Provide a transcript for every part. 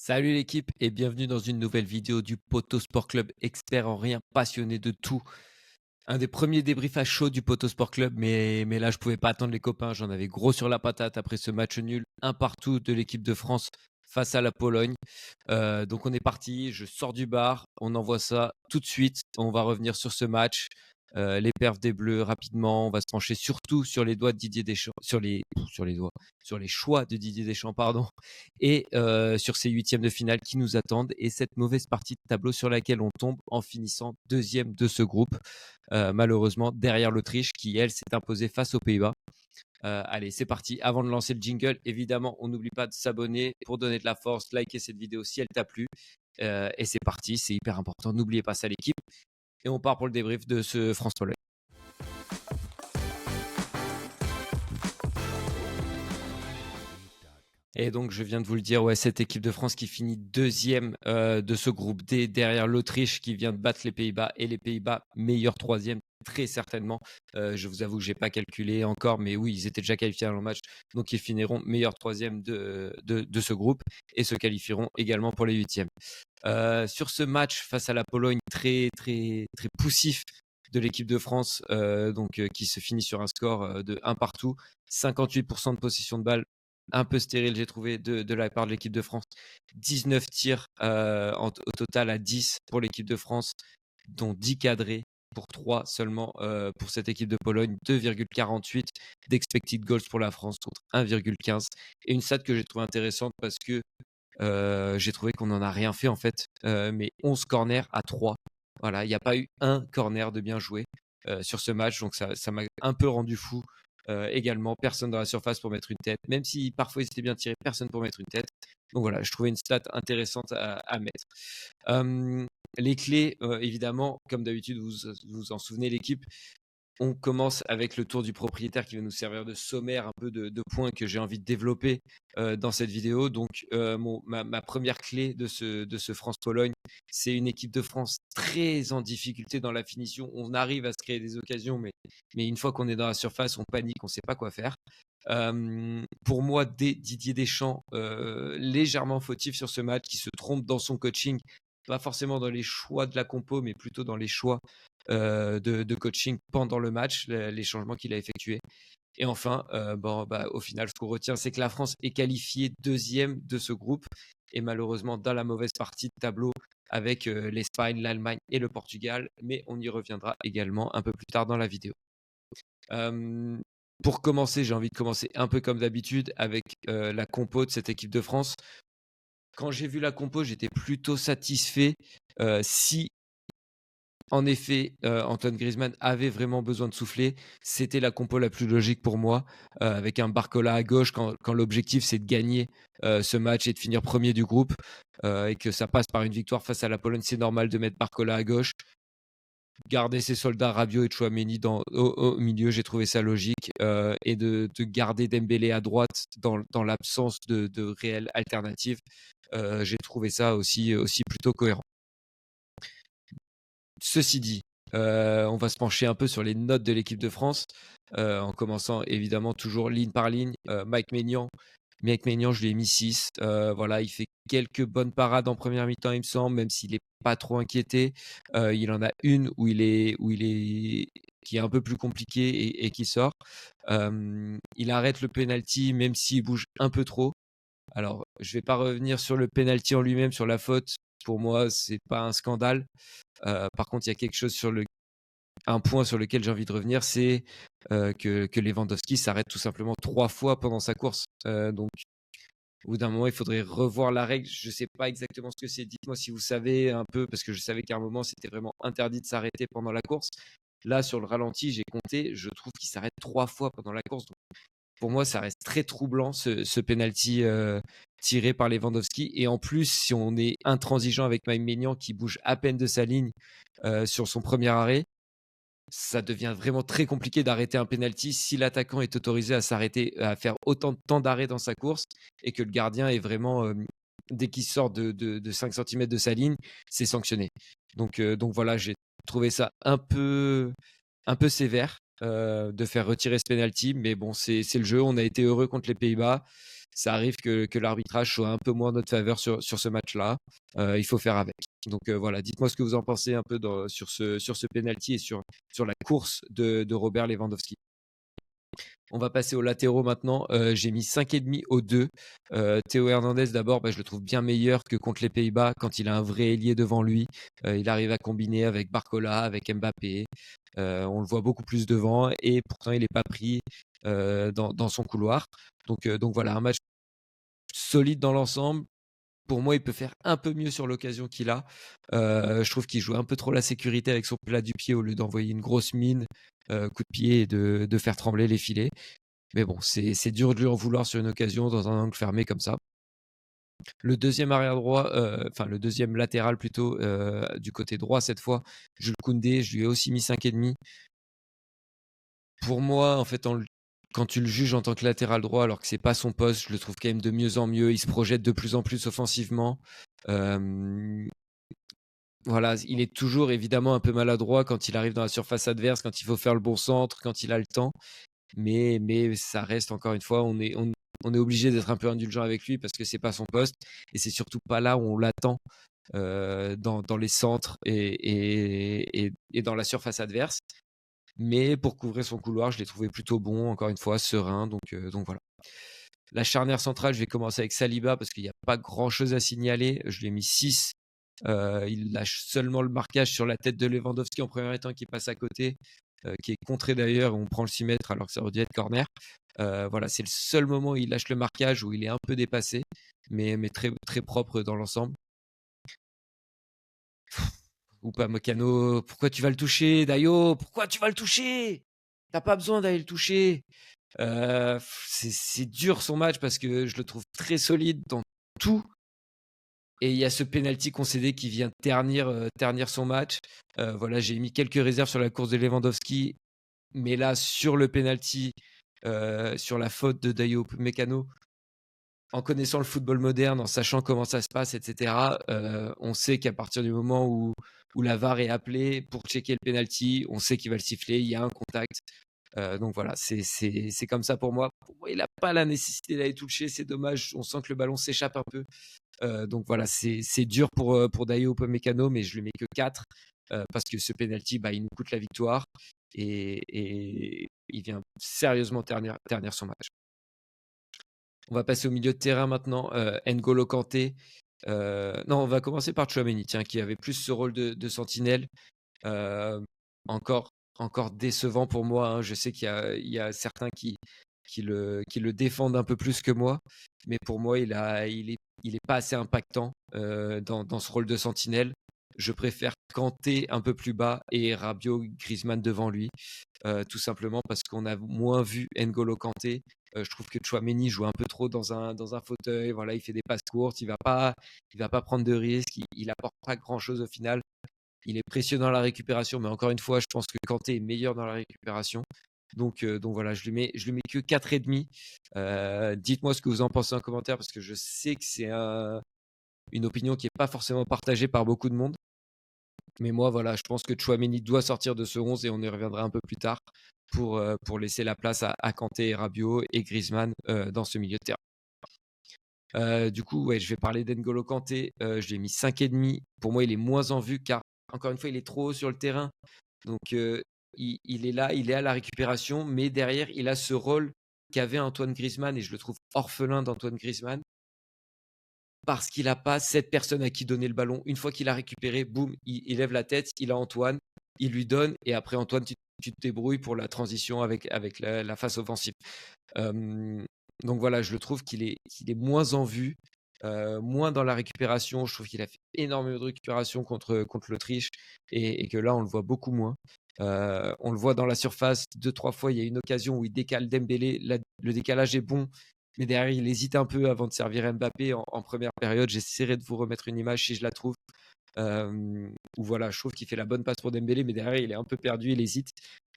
Salut l'équipe et bienvenue dans une nouvelle vidéo du Poto Sport Club, expert en rien, passionné de tout. Un des premiers débriefs à chaud du Poto Sport Club, mais là je pouvais pas attendre les copains, j'en avais gros sur la patate après ce match nul, un partout de l'équipe de France face à la Pologne. Donc on est parti, je sors du bar, on envoie ça tout de suite, on va revenir sur ce match. Les perfs des Bleus rapidement, on va se pencher surtout sur les doigts de Didier Deschamps, sur les choix de Didier Deschamps, pardon, et sur ces huitièmes de finale qui nous attendent et cette mauvaise partie de tableau sur laquelle on tombe en finissant deuxième de ce groupe, malheureusement derrière l'Autriche qui elle s'est imposée face aux Pays-Bas. Allez, c'est parti. Avant de lancer le jingle, évidemment, on n'oublie pas de s'abonner pour donner de la force, liker cette vidéo si elle t'a plu. Et c'est parti, c'est hyper important. N'oubliez pas ça, l'équipe. Et on part pour le débrief de ce France-Pologne. Et donc, je viens de vous le dire, ouais, cette équipe de France qui finit deuxième de ce groupe D derrière l'Autriche qui vient de battre les Pays-Bas et les Pays-Bas meilleur troisième très certainement. Je vous avoue que j'ai pas calculé encore, mais oui, ils étaient déjà qualifiés dans le match, donc ils finiront meilleur troisième de ce groupe et se qualifieront également pour les huitièmes. Sur ce match face à la Pologne, très très très poussif de l'équipe de France, qui se finit sur un score de 1 partout, 58% de possession de balle, un peu stérile, j'ai trouvé, de la part de l'équipe de France. 19 tirs au total à 10 pour l'équipe de France, dont 10 cadrés pour 3 seulement pour cette équipe de Pologne. 2,48 d'expected goals pour la France contre 1,15. Et une stat que j'ai trouvé intéressante parce que j'ai trouvé qu'on n'en a rien fait en fait, mais 11 corners à 3. Voilà, il n'y a pas eu un corner de bien joué sur ce match, donc ça m'a un peu rendu fou. Également, personne dans la surface pour mettre une tête, même si parfois ils étaient bien tirés, personne pour mettre une tête. Donc voilà, je trouvais une stat intéressante à mettre. Les clés, évidemment, comme d'habitude, vous vous en souvenez, l'équipe. On commence avec le tour du propriétaire qui va nous servir de sommaire, un peu de points que j'ai envie de développer dans cette vidéo. Donc, ma première clé de ce France-Pologne, c'est une équipe de France très en difficulté dans la finition. On arrive à se créer des occasions, mais une fois qu'on est dans la surface, on panique, on ne sait pas quoi faire. Pour moi, Didier Deschamps, légèrement fautif sur ce match, qui se trompe dans son coaching, pas forcément dans les choix de la compo, mais plutôt dans les choix de coaching pendant le match, les changements qu'il a effectués. Et enfin, au final, ce qu'on retient, c'est que la France est qualifiée deuxième de ce groupe et malheureusement dans la mauvaise partie de tableau avec l'Espagne, l'Allemagne et le Portugal, mais on y reviendra également un peu plus tard dans la vidéo. Pour commencer, j'ai envie de commencer un peu comme d'habitude avec la compo de cette équipe de France. Quand j'ai vu la compo, j'étais plutôt satisfait. Si en effet, Antoine Griezmann avait vraiment besoin de souffler. C'était la compo la plus logique pour moi, avec un Barcola à gauche quand l'objectif c'est de gagner ce match et de finir premier du groupe, et que ça passe par une victoire face à la Pologne. C'est normal de mettre Barcola à gauche. Garder ses soldats Rabiot et Tchouaméni au milieu, j'ai trouvé ça logique, et de garder Dembélé à droite dans l'absence de réelle alternative. J'ai trouvé ça aussi plutôt cohérent. Ceci dit, on va se pencher un peu sur les notes de l'équipe de France, en commençant évidemment toujours ligne par ligne. Mike Maignan, je lui ai mis 6. Voilà, il fait quelques bonnes parades en première mi-temps, il me semble, même s'il n'est pas trop inquiété. Il en a une qui est un peu plus compliquée et qui sort. Il arrête le penalty, même s'il bouge un peu trop. Alors, je ne vais pas revenir sur le penalty en lui-même, sur la faute. Pour moi, c'est pas un scandale. Par contre, il y a quelque chose un point sur lequel j'ai envie de revenir, c'est que Lewandowski s'arrête tout simplement 3 fois pendant sa course. Donc, au bout d'un moment, il faudrait revoir la règle. Je ne sais pas exactement ce que c'est. Dites-moi si vous savez un peu, parce que je savais qu'à un moment, c'était vraiment interdit de s'arrêter pendant la course. Là, sur le ralenti, j'ai compté. Je trouve qu'il s'arrête 3 fois pendant la course. Donc, pour moi, ça reste très troublant, ce penalty tiré par Lewandowski. Et en plus, si on est intransigeant avec Mike Maignan qui bouge à peine de sa ligne sur son premier arrêt, ça devient vraiment très compliqué d'arrêter un penalty si l'attaquant est autorisé à s'arrêter, à faire autant de temps d'arrêt dans sa course et que le gardien est vraiment, dès qu'il sort de 5 cm de sa ligne, c'est sanctionné. Donc voilà, j'ai trouvé ça un peu sévère de faire retirer ce penalty, mais bon, c'est le jeu. On a été heureux contre les Pays-Bas. ça arrive que l'arbitrage soit un peu moins en notre faveur sur ce match-là. Il faut faire avec. Donc voilà, dites-moi ce que vous en pensez un peu sur ce penalty et sur la course de Robert Lewandowski. On va passer aux latéraux maintenant. J'ai mis 5,5 aux deux. Théo Hernandez, d'abord, je le trouve bien meilleur que contre les Pays-Bas quand il a un vrai ailier devant lui. Il arrive à combiner avec Barcola, avec Mbappé. On le voit beaucoup plus devant et pourtant il n'est pas pris dans son couloir. Donc voilà, un match solide dans l'ensemble. Pour moi, il peut faire un peu mieux sur l'occasion qu'il a. Je trouve qu'il joue un peu trop la sécurité avec son plat du pied au lieu d'envoyer une grosse mine, coup de pied et de faire trembler les filets. Mais bon, c'est dur de lui en vouloir sur une occasion dans un angle fermé comme ça. Le deuxième arrière droit, enfin le deuxième latéral plutôt, du côté droit cette fois, Jules Koundé, je lui ai aussi mis 5,5. Pour moi, en fait, quand tu le juges en tant que latéral droit, alors que c'est pas son poste, je le trouve quand même de mieux en mieux. Il se projette de plus en plus offensivement. Voilà, il est toujours évidemment un peu maladroit quand il arrive dans la surface adverse, quand il faut faire le bon centre, quand il a le temps. Mais ça reste encore une fois, on est obligé d'être un peu indulgent avec lui parce que c'est pas son poste et c'est surtout pas là où on l'attend dans les centres et dans la surface adverse. Mais pour couvrir son couloir, je l'ai trouvé plutôt bon, encore une fois, serein. Donc voilà. La charnière centrale, je vais commencer avec Saliba parce qu'il n'y a pas grand chose à signaler. Je lui ai mis 6. Il lâche seulement le marquage sur la tête de Lewandowski en premier temps qui passe à côté, qui est contré d'ailleurs. On prend le 6 mètres alors que ça aurait dû être corner. Voilà, c'est le seul moment où il lâche le marquage, où il est un peu dépassé, mais très, très propre dans l'ensemble. Ou pas Mokano, pourquoi tu vas le toucher, Dayo? Pourquoi tu vas le toucher? T'as pas besoin d'aller le toucher. C'est dur son match parce que je le trouve très solide dans tout. Et il y a ce penalty concédé qui vient ternir son match. Voilà, j'ai mis quelques réserves sur la course de Lewandowski, mais là sur le penalty, sur la faute de Dayo Mécano, en connaissant le football moderne, en sachant comment ça se passe, etc., on sait qu'à partir du moment où la VAR est appelée pour checker le penalty, on sait qu'il va le siffler, il y a un contact. Donc voilà, c'est comme ça pour moi. Pour moi, il n'a pas la nécessité d'aller toucher, c'est dommage. On sent que le ballon s'échappe un peu. Donc voilà, c'est dur pour Dayo Upamecano, mais je lui mets que 4 parce que ce penalty, il nous coûte la victoire et il vient sérieusement ternir son match. On va passer au milieu de terrain maintenant. N'Golo Kanté. Non, on va commencer par Tchouaméni, qui avait plus ce rôle de sentinelle. Encore, encore décevant pour moi. Hein. Je sais qu'il y a certains qui le défendent un peu plus que moi, mais pour moi, il est pas assez impactant dans ce rôle de sentinelle. Je préfère Kanté un peu plus bas et Rabiot, Griezmann devant lui, tout simplement parce qu'on a moins vu N'Golo Kanté. Je trouve que Tchouaméni joue un peu trop dans un fauteuil. Voilà, il fait des passes courtes, il va pas prendre de risques, il apporte pas grand chose au final. Il est précieux dans la récupération, mais encore une fois, je pense que Kanté est meilleur dans la récupération. Donc voilà, je lui mets que 4,5. Dites-moi ce que vous en pensez en commentaire parce que je sais que c'est une opinion qui n'est pas forcément partagée par beaucoup de monde. Mais moi, voilà, je pense que Tchouaméni doit sortir de ce 11 et on y reviendra un peu plus tard pour laisser la place à Kanté et Rabiot et Griezmann dans ce milieu de terrain. Du coup, ouais, je vais parler d'N'Golo Kanté. Je lui ai mis 5,5. Pour moi, il est moins en vue car, encore une fois, il est trop haut sur le terrain. Donc, il est là, il est à la récupération, mais derrière, il a ce rôle qu'avait Antoine Griezmann et je le trouve orphelin d'Antoine Griezmann parce qu'il n'a pas cette personne à qui donner le ballon. Une fois qu'il a récupéré, boum, il lève la tête, il a Antoine, il lui donne et après, Antoine, tu te débrouilles pour la transition avec la phase offensive. Donc voilà, je le trouve qu'il est moins en vue, moins dans la récupération. Je trouve qu'il a fait énormément de récupération contre l'Autriche et que là, on le voit beaucoup moins. On le voit dans la surface 2-3 fois. Il y a une occasion où il décale Dembélé. Le décalage est bon, mais derrière, il hésite un peu avant de servir Mbappé en première période. J'essaierai de vous remettre une image si je la trouve. Où voilà, je trouve qu'il fait la bonne passe pour Dembélé, mais derrière, il est un peu perdu, il hésite.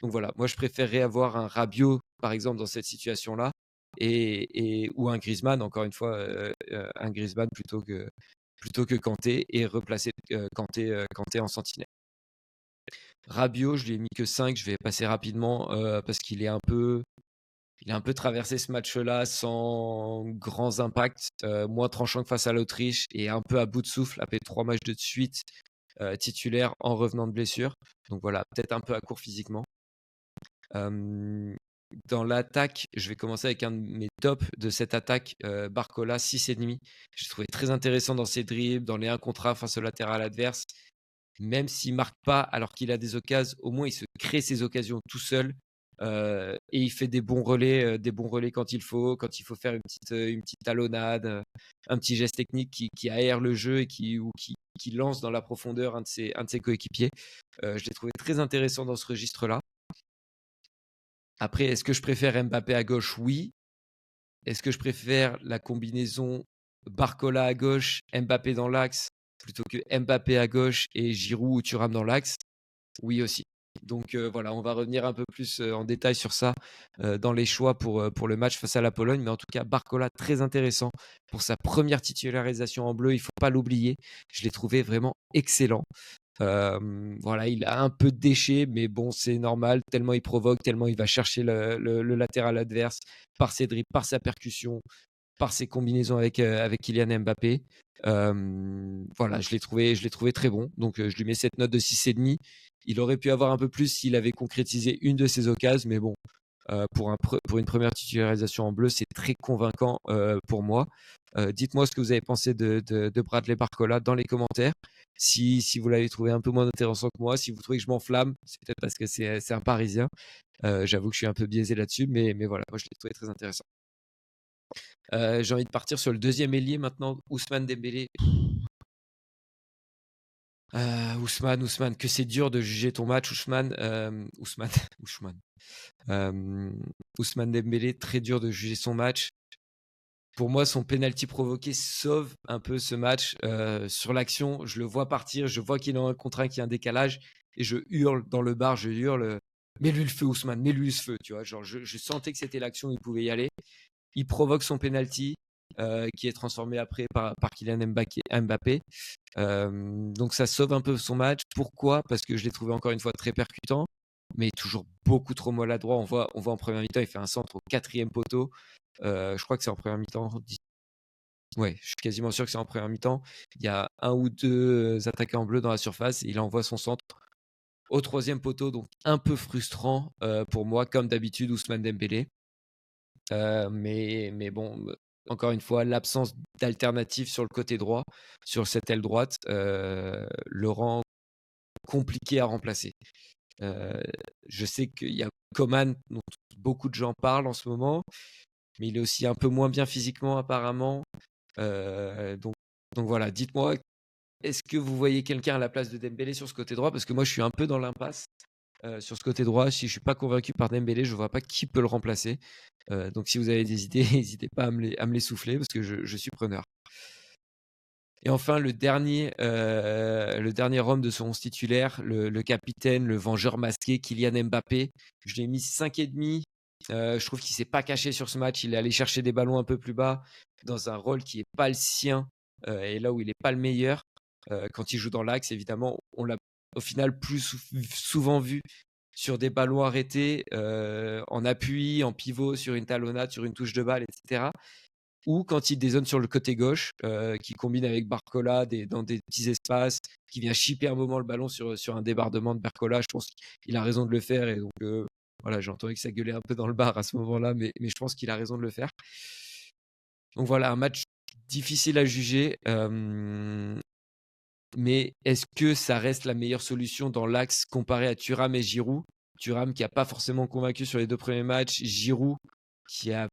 Donc voilà, moi, je préférerais avoir un Rabiot, par exemple, dans cette situation-là, ou un Griezmann, encore une fois, un Griezmann plutôt que Kanté, et replacer Kanté en sentinelle. Rabiot, je lui ai mis que 5, je vais passer rapidement parce qu'il est un peu Il a un peu traversé ce match-là sans grands impacts, moins tranchant que face à l'Autriche et un peu à bout de souffle après 3 matchs de suite titulaire en revenant de blessure. Donc voilà, peut-être un peu à court physiquement. Dans l'attaque, je vais commencer avec un de mes tops de cette attaque, Barcola, 6,5. J'ai trouvé très intéressant dans ses dribbles, dans les 1 contre 1 face au latéral adverse. Même s'il marque pas alors qu'il a des occasions, au moins il se crée ses occasions tout seul. Et il fait des bons relais quand il faut faire une petite talonnade, un petit geste technique qui aère le jeu et qui lance dans la profondeur un de ses coéquipiers. Je l'ai trouvé très intéressant dans ce registre-là. Après, est-ce que je préfère Mbappé à gauche? Oui. Est-ce que je préfère la combinaison Barcola à gauche, Mbappé dans l'axe, plutôt que Mbappé à gauche et Giroud ou Thuram dans l'axe? Oui aussi. Donc voilà, on va revenir un peu plus en détail sur ça dans les choix pour le match face à la Pologne. Mais en tout cas, Barcola, très intéressant pour sa première titularisation en bleu. Il ne faut pas l'oublier. Je l'ai trouvé vraiment excellent. Voilà, il a un peu de déchets, mais bon, c'est normal, tellement il provoque, tellement il va chercher le latéral adverse par ses dribbles, par sa percussion, par ses combinaisons avec Kylian Mbappé. Voilà, je l'ai trouvé très bon. Donc, je lui mets cette note de 6,5. Il aurait pu avoir un peu plus s'il avait concrétisé une de ses occasions, mais bon, pour une première titularisation en bleu, c'est très convaincant pour moi. Dites-moi ce que vous avez pensé de Bradley Barcola dans les commentaires. Si vous l'avez trouvé un peu moins intéressant que moi, si vous trouvez que je m'enflamme, c'est peut-être parce que c'est un Parisien. J'avoue que je suis un peu biaisé là-dessus, mais voilà, moi je l'ai trouvé très intéressant. J'ai envie de partir sur le deuxième ailier maintenant, Ousmane Dembélé. Ousmane, que c'est dur de juger ton match, Ousmane. Ousmane. Ousmane Dembélé, très dur de juger son match. Pour moi, son penalty provoqué sauve un peu ce match. Sur l'action, je le vois partir, je vois qu'il est en 1 contre 1, qu'il y a un décalage, et je hurle dans le bar, je hurle mets-lui le feu, Ousmane, mets-lui le feu. Tu vois, genre, je sentais que c'était l'action, il pouvait y aller. Il provoque son penalty, qui est transformé après par Kylian Mbappé. Donc ça sauve un peu son match. Pourquoi? Parce que je l'ai trouvé encore une fois très percutant, mais toujours beaucoup trop maladroit. On voit en première mi-temps, il fait un centre au 4e poteau. Je crois que c'est en première mi-temps. Ouais, je suis quasiment sûr que c'est en première mi-temps. Il y a un ou deux attaquants bleus dans la surface. Et il envoie son centre au 3e poteau, donc un peu frustrant pour moi, comme d'habitude, Ousmane Dembélé. Mais bon, encore une fois, l'absence d'alternative sur le côté droit, sur cette aile droite, le rend compliqué à remplacer. Je sais qu'il y a Coman, dont beaucoup de gens parlent en ce moment, mais il est aussi un peu moins bien physiquement apparemment. Donc voilà, dites-moi, est-ce que vous voyez quelqu'un à la place de Dembélé sur ce côté droit? Parce que moi, je suis un peu dans l'impasse sur ce côté droit. Si je suis pas convaincu par Dembélé, je vois pas qui peut le remplacer. Donc si vous avez des idées, n'hésitez pas à me les souffler parce que je suis preneur. Et enfin, le dernier homme de son 11 titulaire, le capitaine, le vengeur masqué, Kylian Mbappé. Je l'ai mis 5,5. Je trouve qu'il s'est pas caché sur ce match. Il est allé chercher des ballons un peu plus bas dans un rôle qui est pas le sien et là où il est pas le meilleur. Quand il joue dans l'axe, évidemment, on l'a au final plus souvent vu sur des ballons arrêtés, en appui, en pivot, sur une talonnade, sur une touche de balle, etc. Ou quand il dézone sur le côté gauche, qui combine avec Barcola dans des petits espaces, qui vient chipper un moment le ballon sur un débordement de Barcola. Je pense qu'il a raison de le faire. Et donc, voilà, j'ai entendu que ça gueulait un peu dans le bar à ce moment-là, mais je pense qu'il a raison de le faire. Donc voilà, un match difficile à juger. Mais est-ce que ça reste la meilleure solution dans l'axe comparé à Thuram et Giroud? Thuram qui n'a pas forcément convaincu sur les 2 premiers matchs. Giroud qui a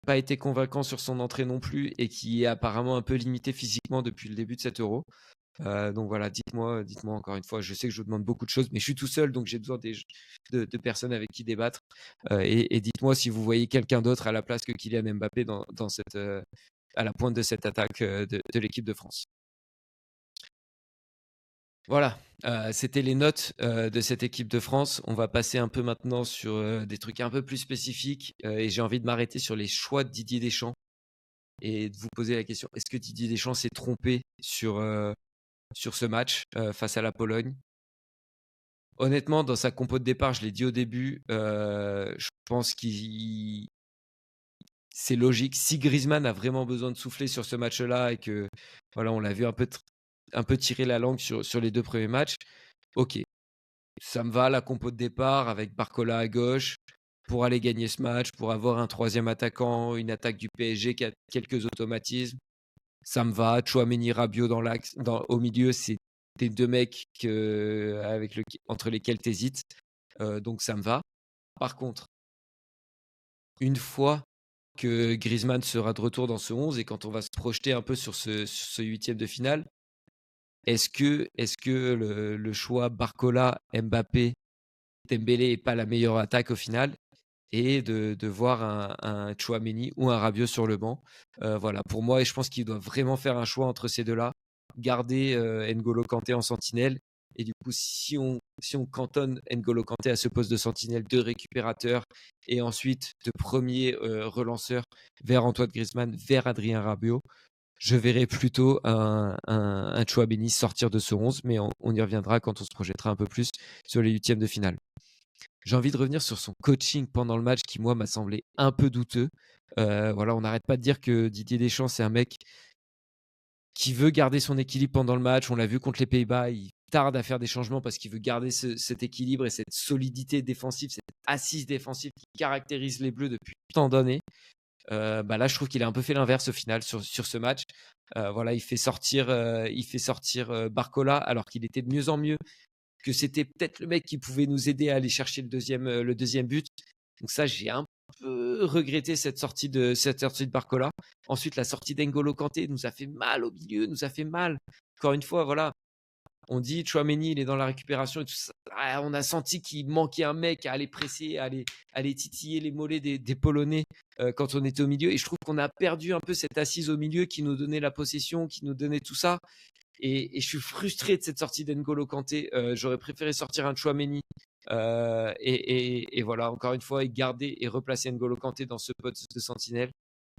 pas été convaincant sur son entrée non plus et qui est apparemment un peu limité physiquement depuis le début de cet Euro. Donc voilà, dites-moi encore une fois, je sais que je vous demande beaucoup de choses, mais je suis tout seul, donc j'ai besoin de personnes avec qui débattre. Et dites-moi si vous voyez quelqu'un d'autre à la place que Kylian Mbappé à la pointe de cette attaque de l'équipe de France. Voilà, c'était les notes de cette équipe de France. On va passer un peu maintenant sur des trucs un peu plus spécifiques et j'ai envie de m'arrêter sur les choix de Didier Deschamps et de vous poser la question, est-ce que Didier Deschamps s'est trompé sur ce match face à la Pologne? Honnêtement, dans sa compo de départ, je l'ai dit au début, je pense qu'il c'est logique. Si Griezmann a vraiment besoin de souffler sur ce match-là et que voilà, on l'a vu un peu tirer la langue sur les 2 premiers matchs, OK, ça me va la compo de départ avec Barcola à gauche pour aller gagner ce match, pour avoir un troisième attaquant, une attaque du PSG qui a quelques automatismes. Ça me va. Tchouaméni, Rabiot dans l'axe, au milieu, c'est des 2 mecs entre lesquels tu hésites, donc ça me va. Par contre, une fois que Griezmann sera de retour dans ce 11 et quand on va se projeter un peu sur ce huitième de finale, est-ce que le choix Barcola, Mbappé, Dembélé est pas la meilleure attaque au final et de voir un Tchouaméni ou un Rabiot sur le banc. Voilà, pour moi, et je pense qu'il doit vraiment faire un choix entre ces deux-là. Garder N'Golo Kanté en sentinelle. Et du coup, si on cantonne N'Golo Kanté à ce poste de sentinelle, de récupérateur, et ensuite de premier relanceur vers Antoine Griezmann, vers Adrien Rabiot, je verrais plutôt un Tchouaméni sortir de ce 11, mais on y reviendra quand on se projettera un peu plus sur les huitièmes de finale. J'ai envie de revenir sur son coaching pendant le match qui, moi, m'a semblé un peu douteux. Voilà, on n'arrête pas de dire que Didier Deschamps, c'est un mec qui veut garder son équilibre pendant le match. On l'a vu contre les Pays-Bas, il tarde à faire des changements parce qu'il veut garder cet équilibre et cette solidité défensive, cette assise défensive qui caractérise les Bleus depuis tant d'années. Là, je trouve qu'il a un peu fait l'inverse au final sur ce match. Voilà, il fait sortir Barcola alors qu'il était de mieux en mieux, que c'était peut-être le mec qui pouvait nous aider à aller chercher le deuxième but. Donc ça, j'ai un peu regretté cette sortie de Barcola. Ensuite, la sortie d'Engolo Kanté nous a fait mal au milieu, nous a fait mal. Encore une fois, voilà, on dit Tchouaméni, il est dans la récupération et tout ça. Ah, on a senti qu'il manquait un mec à aller presser, à aller titiller les mollets des Polonais quand on était au milieu. Et je trouve qu'on a perdu un peu cette assise au milieu qui nous donnait la possession, qui nous donnait tout ça. Et je suis frustré de cette sortie d'N'Golo Kanté. J'aurais préféré sortir un Tchouaméni. Et voilà, encore une fois, et garder et replacer N'Golo Kanté dans ce poste de sentinelle.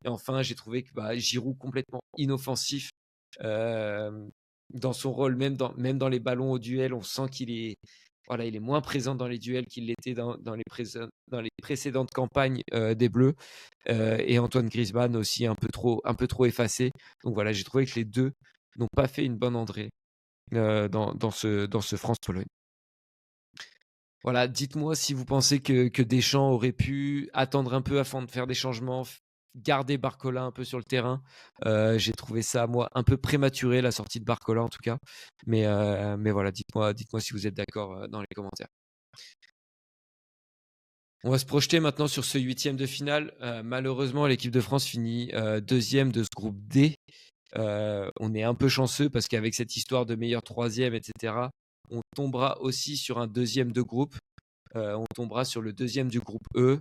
Et enfin, j'ai trouvé que Giroud complètement inoffensif dans son rôle, même dans les ballons au duel. On sent qu'il est, voilà, il est moins présent dans les duels qu'il l'était dans les précédentes campagnes des Bleus. Et Antoine Griezmann aussi un peu trop effacé. Donc voilà, j'ai trouvé que les deux n'ont pas fait une bonne entrée dans ce France-Pologne. Voilà, dites-moi si vous pensez que Deschamps aurait pu attendre un peu afin de faire des changements, garder Barcola un peu sur le terrain. J'ai trouvé ça, moi, un peu prématuré, la sortie de Barcola en tout cas. Mais voilà, dites-moi si vous êtes d'accord dans les commentaires. On va se projeter maintenant sur ce huitième de finale. Malheureusement, l'équipe de France finit deuxième de ce groupe D. On est un peu chanceux parce qu'avec cette histoire de meilleur troisième, etc., on tombera aussi sur un deuxième de groupe. On tombera sur le deuxième du groupe E,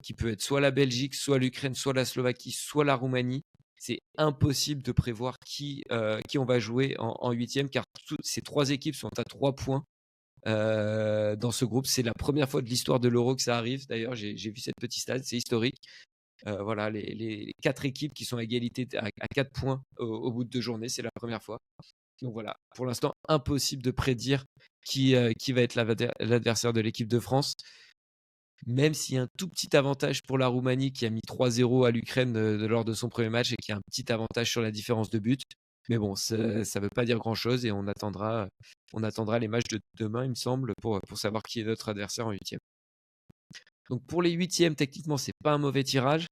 qui peut être soit la Belgique, soit l'Ukraine, soit la Slovaquie, soit la Roumanie. C'est impossible de prévoir qui on va jouer en huitième, car ces 3 équipes sont à 3 points dans ce groupe. C'est la première fois de l'histoire de l'Euro que ça arrive. D'ailleurs, j'ai vu cette petite stat, c'est historique. Voilà, les 4 équipes qui sont à égalité à 4 points au bout de 2 journées, c'est la première fois. Donc voilà, pour l'instant, impossible de prédire qui va être l'adversaire de l'équipe de France. Même s'il y a un tout petit avantage pour la Roumanie qui a mis 3-0 à l'Ukraine lors de son premier match et qui a un petit avantage sur la différence de but. Mais bon, ça ne veut pas dire grand-chose et on attendra les matchs de demain, il me semble, pour savoir qui est notre adversaire en huitième. Donc pour les huitièmes, techniquement, c'est pas un mauvais tirage,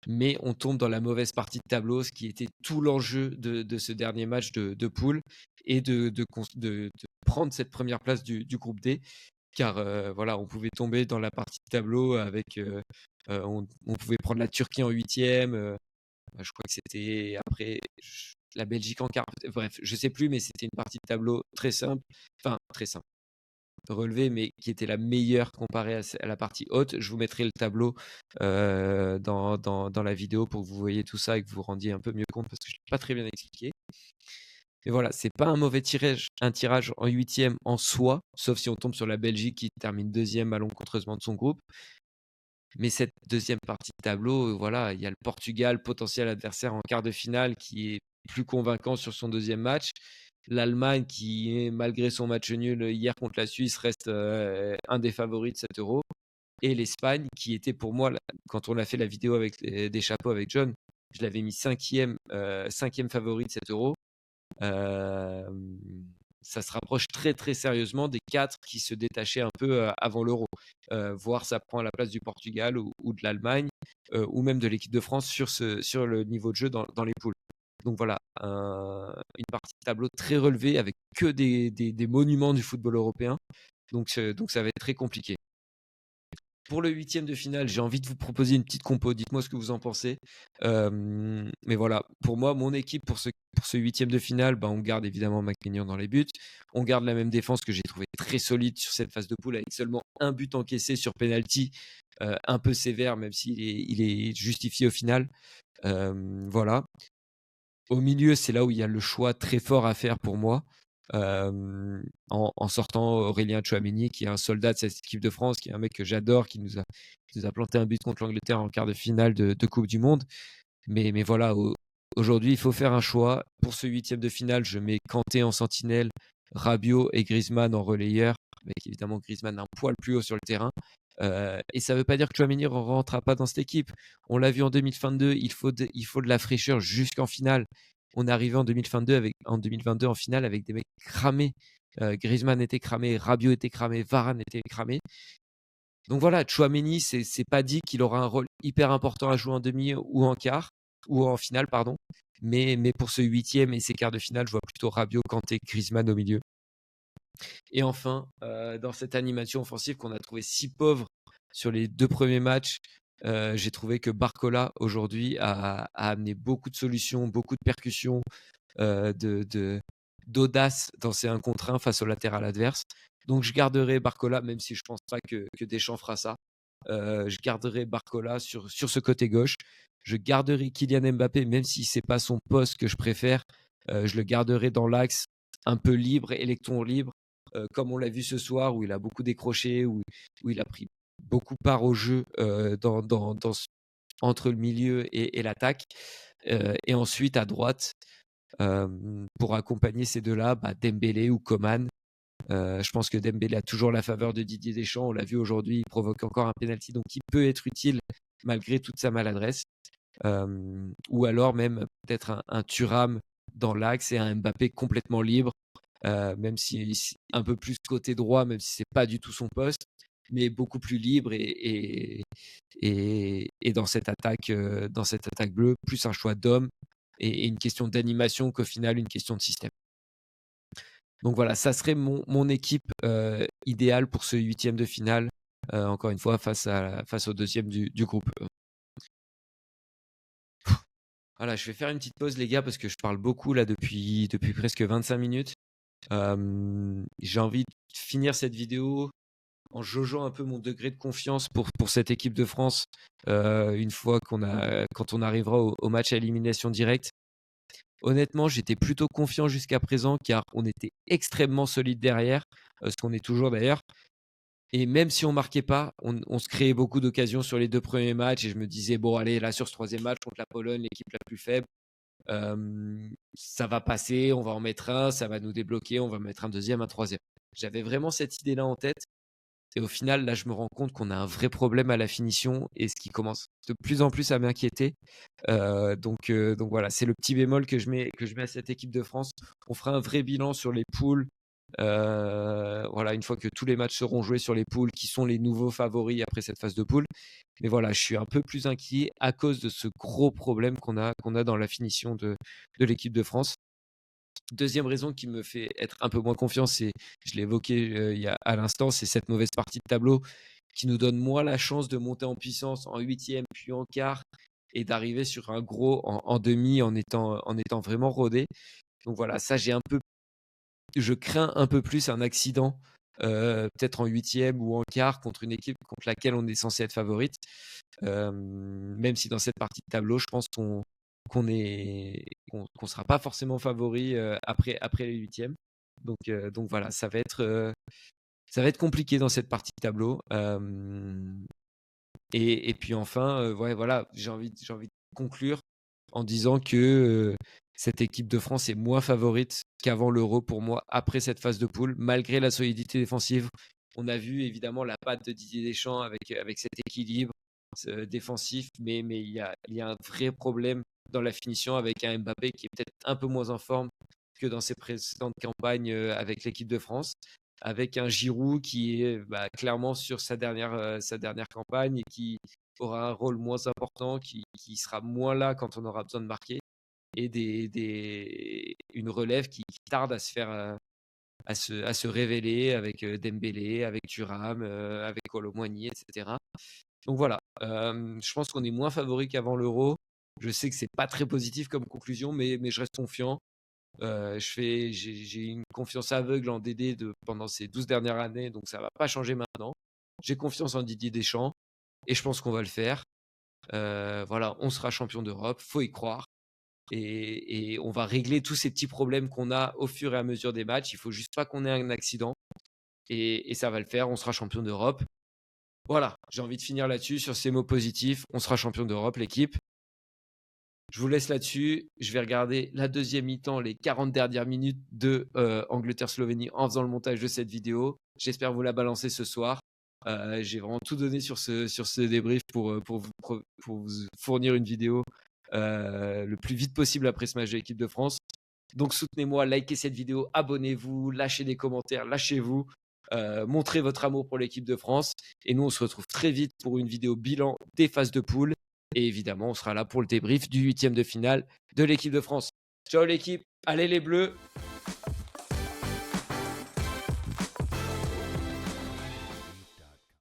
mais on tombe dans la mauvaise partie de tableau, ce qui était tout l'enjeu de ce dernier match de poule et de prendre cette première place du groupe D. Car voilà, on pouvait tomber dans la partie de tableau avec, on pouvait prendre la Turquie en huitième. Je crois que c'était après la Belgique en quart. Bref, je sais plus, mais c'était une partie de tableau très simple, enfin très simple, relevé, mais qui était la meilleure comparée à la partie haute. Je vous mettrai le tableau dans la vidéo pour que vous voyez tout ça et que vous vous rendiez un peu mieux compte parce que je l'ai pas très bien expliqué. Et voilà, c'est pas un mauvais tirage, un tirage en huitième en soi, sauf si on tombe sur la Belgique qui termine deuxième malencontreusement de son groupe. Mais cette deuxième partie de tableau, voilà, il y a le Portugal, potentiel adversaire en quart de finale, qui est plus convaincant sur son deuxième match. L'Allemagne, qui, malgré son match nul hier contre la Suisse, reste un des favoris de cet Euro. et l'Espagne, qui était pour moi, quand on a fait la vidéo avec des chapeaux avec John, je l'avais mis cinquième favori de cet Euro. Euh, Ça se rapproche très très sérieusement des 4 qui se détachaient un peu avant l'Euro. Voire ça prend la place du Portugal ou de l'Allemagne ou même de l'équipe de France sur le niveau de jeu dans les poules. Donc voilà, une partie de tableau très relevée avec que des monuments du football européen. Donc ça va être très compliqué. Pour le huitième de finale, j'ai envie de vous proposer une petite compo. Dites-moi ce que vous en pensez. Mais voilà, pour moi, mon équipe pour ce huitième de finale, on garde évidemment Maquignon dans les buts. On garde la même défense que j'ai trouvé très solide sur cette phase de poule avec seulement un but encaissé sur penalty, un peu sévère, même s'il est justifié au final. Voilà. Au milieu, c'est là où il y a le choix très fort à faire pour moi. En sortant Aurélien Tchouaméni, qui est un soldat de cette équipe de France, qui est un mec que j'adore, qui nous a planté un but contre l'Angleterre en quart de finale de Coupe du Monde. Mais voilà, aujourd'hui, il faut faire un choix. Pour ce huitième de finale, je mets Kanté en sentinelle, Rabiot et Griezmann en relayeur, avec évidemment Griezmann un poil plus haut sur le terrain. Et ça ne veut pas dire que Tchouaméni ne rentrera pas dans cette équipe. On l'a vu en 2022, il faut de la fraîcheur jusqu'en finale. On est arrivé en 2022 en finale avec des mecs cramés. Griezmann était cramé, Rabiot était cramé, Varane était cramé. Donc voilà, Tchouaméni, c'est pas dit qu'il aura un rôle hyper important à jouer en demi ou en quart, ou en finale, pardon. Mais pour ce huitième et ces quarts de finale, je vois plutôt Rabiot, Kanté, Griezmann au milieu. Et enfin, dans cette animation offensive qu'on a trouvé si pauvre sur les 2 premiers matchs, j'ai trouvé que Barcola aujourd'hui a amené beaucoup de solutions, beaucoup de percussions, d'audace dans ses 1 contre 1 face au latéral adverse. Donc je garderai Barcola, même si je pense pas que Deschamps fera ça. Je garderai Barcola sur ce côté gauche. Je garderai Kylian Mbappé, même si c'est pas son poste que je préfère. Je le garderai dans l'axe, un peu libre, électron libre, comme on l'a vu ce soir, où il a beaucoup décroché, où il a pris beaucoup part au jeu entre le milieu et l'attaque. Et ensuite, à droite, pour accompagner ces deux-là, Dembélé ou Coman. Je pense que Dembélé a toujours la faveur de Didier Deschamps. On l'a vu aujourd'hui, il provoque encore un penalty, donc il peut être utile malgré toute sa maladresse. Ou alors même peut-être un Thuram dans l'axe et un Mbappé complètement libre, même si un peu plus côté droit, même si c'est pas du tout son poste, mais beaucoup plus libre et dans cette attaque bleue, plus un choix d'homme et une question d'animation qu'au final une question de système. Donc voilà, ça serait mon équipe idéale pour ce huitième de finale, encore une fois, face au deuxième du groupe. Voilà, je vais faire une petite pause, les gars, parce que je parle beaucoup là depuis presque 25 minutes. J'ai envie de finir cette vidéo en jaugeant un peu mon degré de confiance pour cette équipe de France une fois quand on arrivera au match à élimination directe. Honnêtement, j'étais plutôt confiant jusqu'à présent car on était extrêmement solide derrière, ce qu'on est toujours d'ailleurs. Et même si on marquait pas, on se créait beaucoup d'occasions sur les 2 premiers matchs et je me disais bon allez là sur ce 3e match contre la Pologne, l'équipe la plus faible, ça va passer, on va en mettre un, ça va nous débloquer, on va mettre un deuxième, un troisième. J'avais vraiment cette idée-là en tête. Et au final, là, je me rends compte qu'on a un vrai problème à la finition et ce qui commence de plus en plus à m'inquiéter. Donc voilà, c'est le petit bémol que je mets à cette équipe de France. On fera un vrai bilan sur les poules. Voilà, une fois que tous les matchs seront joués sur les poules, qui sont les nouveaux favoris après cette phase de poule. Mais voilà, je suis un peu plus inquiet à cause de ce gros problème qu'on a dans la finition de l'équipe de France. Deuxième raison qui me fait être un peu moins confiant, c'est, je l'ai évoqué à l'instant, c'est cette mauvaise partie de tableau qui nous donne moins la chance de monter en puissance en huitième, puis en quart, et d'arriver sur un gros en demi en étant vraiment rodé. Donc voilà, ça je crains un peu plus un accident, peut-être en huitième ou en quart contre une équipe contre laquelle on est censé être favorite. Même si dans cette partie de tableau, je pense qu'on sera pas forcément favori après les huitièmes. Donc voilà, ça va être compliqué dans cette partie de tableau. Et puis enfin, ouais, voilà, j'ai envie de conclure en disant que cette équipe de France est moins favorite qu'avant l'Euro pour moi après cette phase de poule, malgré la solidité défensive On a vu évidemment la patte de Didier Deschamps avec cet équilibre défensif, mais il y a un vrai problème dans la finition avec un Mbappé qui est peut-être un peu moins en forme que dans ses précédentes campagnes avec l'équipe de France, avec un Giroud qui est clairement sur sa dernière campagne et qui aura un rôle moins important, qui sera moins là quand on aura besoin de marquer, et une relève qui tarde à se faire, à se révéler avec Dembélé, avec Thuram, avec Kolo Muani, etc. Donc voilà, je pense qu'on est moins favori qu'avant l'Euro. Je sais que c'est pas très positif comme conclusion, mais je reste confiant. J'ai une confiance aveugle en Dédé pendant ces 12 dernières années, donc ça va pas changer maintenant. J'ai confiance en Didier Deschamps et je pense qu'on va le faire. Voilà, on sera champion d'Europe, faut y croire. Et on va régler tous ces petits problèmes qu'on a au fur et à mesure des matchs. Il faut juste pas qu'on ait un accident et ça va le faire. On sera champion d'Europe. Voilà, j'ai envie de finir là-dessus sur ces mots positifs. On sera champion d'Europe, l'équipe. Je vous laisse là-dessus. Je vais regarder la deuxième mi-temps, les 40 dernières minutes de Angleterre-Slovénie en faisant le montage de cette vidéo. J'espère vous la balancer ce soir. J'ai vraiment tout donné sur ce débrief pour vous fournir une vidéo le plus vite possible après ce match de l'équipe de France. Donc soutenez-moi, likez cette vidéo, abonnez-vous, lâchez des commentaires, lâchez-vous, montrez votre amour pour l'équipe de France. Et nous, on se retrouve très vite pour une vidéo bilan des phases de poule. Et évidemment, on sera là pour le débrief du 8e de finale de l'équipe de France. Ciao l'équipe, allez les Bleus!